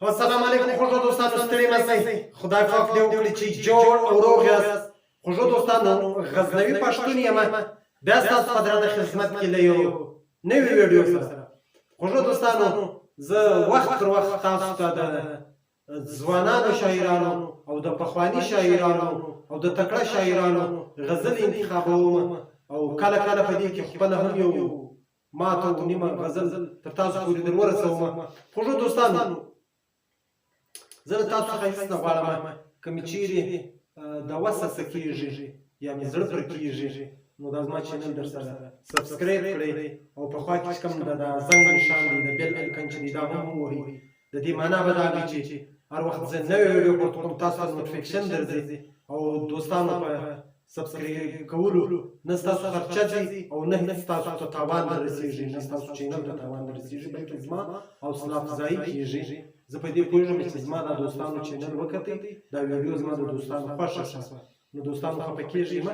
السلام علیکم خوږو دوستانو، ستړي مه شئ. خدای پاک دې وکړي چې جوړ او روغ یاست. خوږو دوستانو، غزنوي پښتون یم، بیا ستاسو په درانه خدمت کې له یو نوي ویډیو سره. خوږو دوستانو، زه وخت پر وخت تاسو ته د ځوانانو شاعرانو او د پخواني شاعرانو او د تکړه شاعرانو غزل انتخابوم او کله کله په دې کې خپله هم یو ماته او نیمه غزل تر تاسو پورې در ورسوم. خوږو دوستانو، زه له تاسو څخه هېڅ نه غواړم که مې چیرې د وسه څه کېږي یا مې زړه پر کېږي، نو دا زما چینل در سره سبسکرایب کړئ او په خوا کې چې کوم د زنګ نشان دی، د بیل ایکن چې دی، دا هم ووهئ. د دې معنا به دا وي چې هر وخت زه نوې ویډیو پورته کوم تاسو ته نوټیفیکیشن درځي. او دوستانو، په سبسکرایب کولو نه ستاسو خرچه ځي او نه هېڅ ستاسو ته تاوان نه رسېږي، نه ستاسو چینل ته تاوان نه رسېږي، بلکې زما حوصله افزایي کېږي. زه په دې پوهېږم چې زما دا دوستانو چینل وکتئ، دا ویډیو زما د دوستانو خوښه شوه، نو دوستانو خفه کېږئ مه.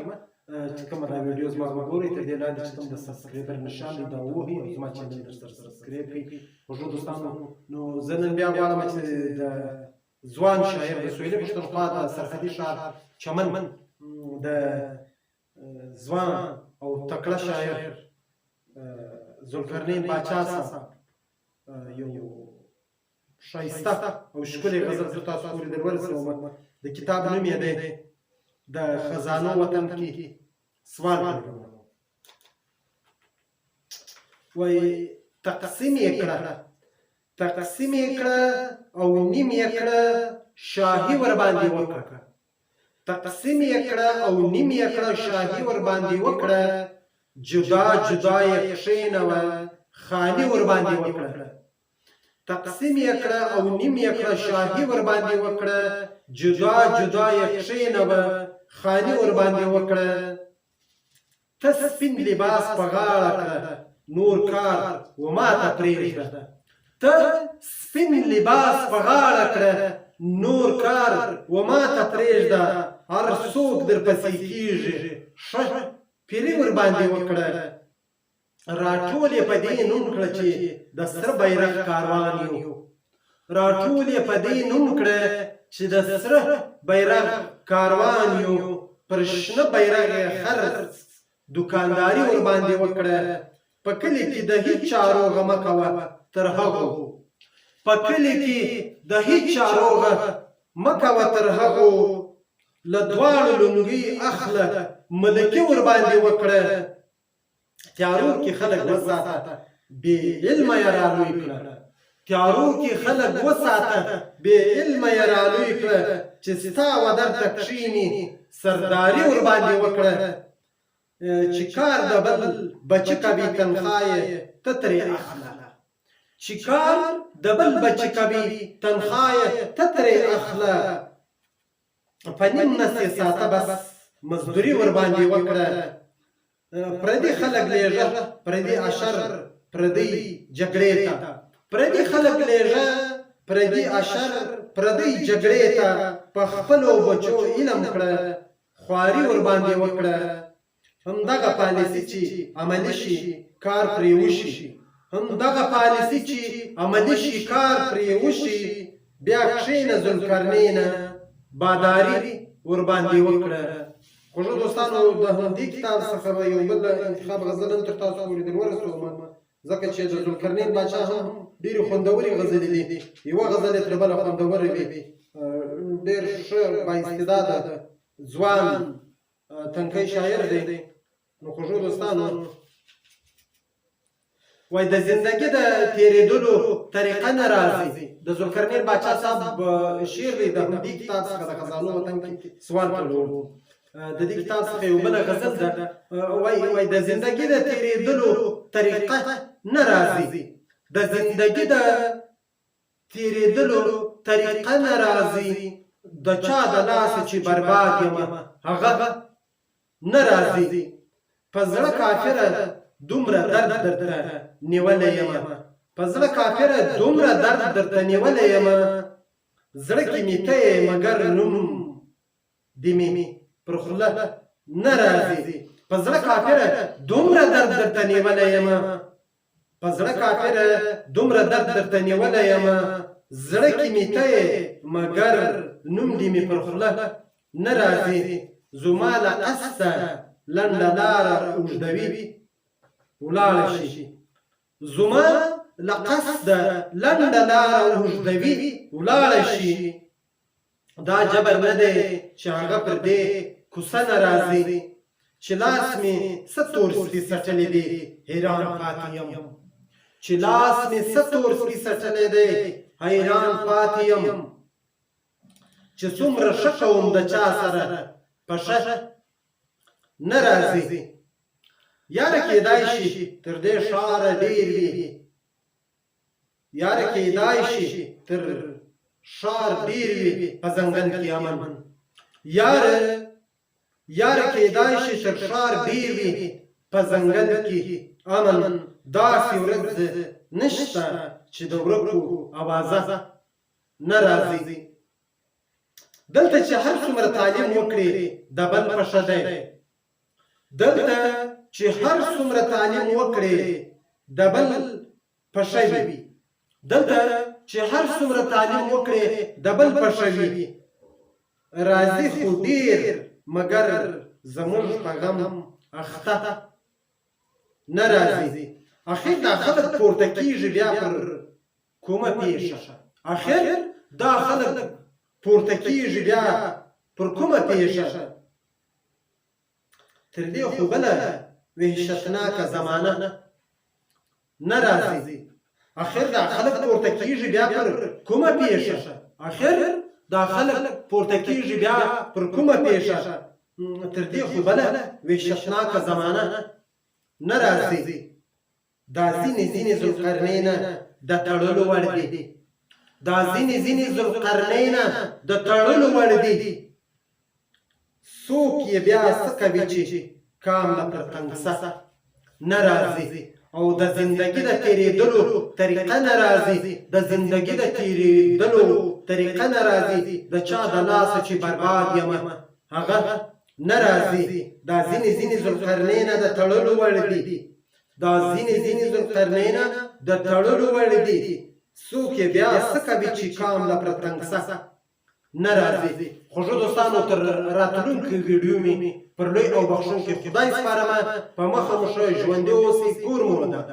چې کومه دا ویډیو زما وګورئ، تر دې لاندې چې کوم د سبسکرایبر نشان دی، دا ووهئ او زما چینل در سره سبسکرایب کړئ. خوږو دوستانو، نو زه نن بیا غواړم چې د ځوان شاعر د سویلي پښتونخوا د سرحدي ښار چمن د ځوان او تکړه شاعر ذوالقرنین باچا صاحب یو ښایسته او ښکلی غزل زه تاسو پورې در ورسوم. د کتاب نوم یې دی د خزانو وطن کې سوال کوم. وایي تقسیم یې کړه او نیم یې کړه، شاهي ورباندې وکړه. تقسیم یې کړه او نیم یې کړه، شاهي ورباندې وکړه. جدا جدا یې کښېنوه، خاني ورباندې وکړه. تقسیم یې کړه او نیم یې کړه، شاهي ورباندې وکړه. جدا جدا یې کښېنوه، خاني ورباندې وکړه. ته سپین لباس په غاړه کړه، نور کار و ماته پرېږده. ته سپین لباس په غاړه کړه، نور کار و ماته پرېږده. هر څوک درپسې کېږي، ښه پیري ورباندې وکړه. راټول یې په دې نوم کړه چې د سره بیرغ کاروان یو. راټول یې په دې نوم کړه چې د سره بیرغ کاروان یو. پر شنه بیرغ یې خرڅ دوکانداري ورباندې وکړه. په کلي کې د هېچ چارو غمه کوه تر هغو، په کلي کې د هېچ چارو مه کوه تر هغو. له دواړو لونګۍ اخله، ملکي ورباندې وکړه. تیارو کې خلک وساته، بې علمه یې رالوی کړه. تیارو کې خلک وساته، بې علمه یې رالوی کړه. چې ستا ودر ته کښېني، سرداري ورباندې وکړه. چې کار د بل بچه کوي، تنخوا یې ته ترې اخله. چې کار د بل بچه کوي، تنخوا یې ته ترې اخله. په نیم نس یې ساته، بس مزدوري ورباندې وکړه. پردي خلک لېږه، پردي اشر، پردي جګړې ته. پردي خلک لېږه، پردي اشر، پردي جګړې ته. په خپلو بچو علم کړه، خواري ورباندې وکړه. همدغه پالیسي چې عملي شي، کار پرې وشي. همدغه پالیسي چې عملي شي، کار پرې وشي. بیا کښېنه ذوالقرنینه، باداري ورباندې وکړه. خوږو دوستانو، د همدې کتاب څخه به یو بل انتخاب غزل هم تر تاسو پورې در ورسوم، ځکه چې د ذوالقرنین باچا هم ډېرې خوندورې غزلې دي. یوه غزل یې تر بله خوندوره وي. ډېر ښه بااستعداده ځوان تنکی شاعر دی. نو خوږو دوستانو، وایي د زندګي د تېرېدلو طریقه نه راځي. د ذوالقرنین باچا صاحب شعر دی، د همدې کتاب څخه د خزانو وطن کې سوال کړو. د دې کتاب څخه یو بله غزل ده. وایي د زندګي د تېرېدلو طریقه نه راځي. د زندګي د تېرېدلو طریقه نه راځي. د چا د لاسه چې برباد یم، هغه نه راځي. په زړه کافره دومره درد درته نیولی یم، په زړه کافره دومره درد درته نیولی یم. زړه کې مې ته یې، مګر نوم دې مې پر خوله نه راځي. په زړه کافره دومره درد درته نیولی یم، په زړه کافره دومره درد درته نیولی یم. زړه کې مې ته یې مګر نوم دې مې پر خوله نه راځي زما له قصده لنډه لاره اوږدوي ولاړه شي زما له قصده لنډه لاره اوږدوي ولاړه شي دا جبر نه دی چې هغه پر دې کوڅه نه راځي چې لاس مې څه تور سپي څټلی دی حیران پاتې یم چې لاس مې څه تور سپي څټلی دی حیران پاتې یم چې څومره ښه کوم د چا سره په ښه نه راځي یاره کېدای شي تر دې ښاره ډېر وي یاره کېدای شي تر ښار ډېر وي په ځنګل کې امن یاره کېدای شي تر ښار ډېر وي په ځنګل کې امن داسې ورځ نشته چې د ورکو اوازه نه راځي دلته چې هر څومره تعلیم وکړي د بل په ښه دی دلته چې هر څومره تعلیم وکړي د بل په ښه وي دلته چې هر څومره تعلیم وکړي د بل په ښه وي راځي خو ډېر مګر زموږ په غم اخته نه راځي اخر دا خلک پورته کېږي بیا پر کومه پیښه اخر دا خلک پورته کېږي بیا پر کومه پیښه تر دې خو بله وحشتناکه زمانه نه راځي اخر دا خلک پورته کېږي بیا پر کومه پیښه اخر دا خلک پورته کېږي بیا پر کومه پیښه تر دې خو بله وحشتناکه زمانه نه راځي دا ځینې ذوالقرنین د تړلو وړ دي دا ځینې ذوالقرنین د تړلو وړ دي څوک یې بیا څه کوي چې کام له پر تنګسه نه راځي او د زندګي د تېرېدلو طریقه نه راځي د زندګي د تېرېدلو طریقه نه راځي د چا د لاسه چې برباد یم هغه نه راځي دا ځینې ذوالقرنین د تړلو وړ دي دا ځینې ذوالقرنین د تړلو وړ دي څوک یې بیا څه کوي چې کام له پر تنګسه نه راځي خوږو دوستانو تر راتلونکي ویډیو مې پر لوی او بخښونکي خدای سپارمه په مخه مو ښه ژوندي اوسئ کور مو ودان